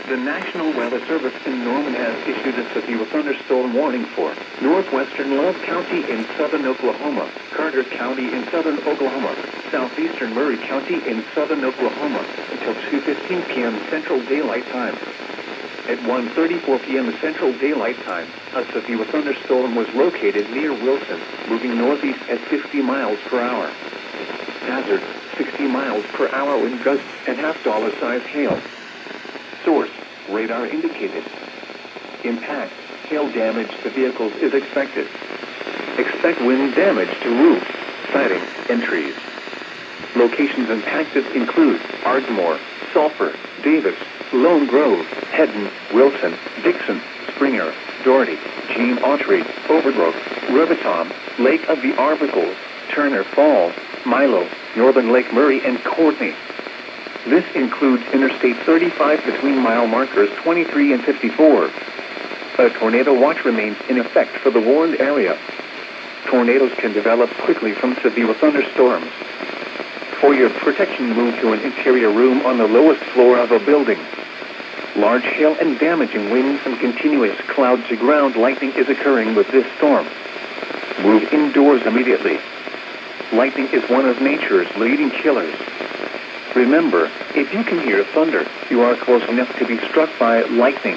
The National Weather Service in Norman has issued a severe thunderstorm warning for northwestern Love County in southern Oklahoma, Carter County in southern Oklahoma, southeastern Murray County in southern Oklahoma until 2:15 p.m. Central Daylight Time. At 1:34 p.m. Central Daylight Time, a severe thunderstorm was located near Wilson, moving northeast at 50 miles per hour. Hazard, 60 miles per hour wind gusts and half-dollar-size hail. Source, radar indicated. Impact, hail damage to vehicles is expected. Expect wind damage to roofs, siding, and trees. Locations impacted include Ardmore, Sulphur, Davis, Lone Grove, Hedden, Wilson, Dixon, Springer, Doherty, Gene Autry, Overbrook, Revitom, Lake of the Arbicles, Turner Falls, Milo, Northern Lake Murray, and Courtney. This includes Interstate 35 between mile markers 23 and 54. A tornado watch remains in effect for the warned area. Tornadoes can develop quickly from severe thunderstorms. For your protection, move to an interior room on the lowest floor of a building. Large hail and damaging winds and continuous cloud-to-ground lightning is occurring with this storm. Move indoors immediately. Lightning is one of nature's leading killers. Remember, if you can hear thunder, you are close enough to be struck by lightning.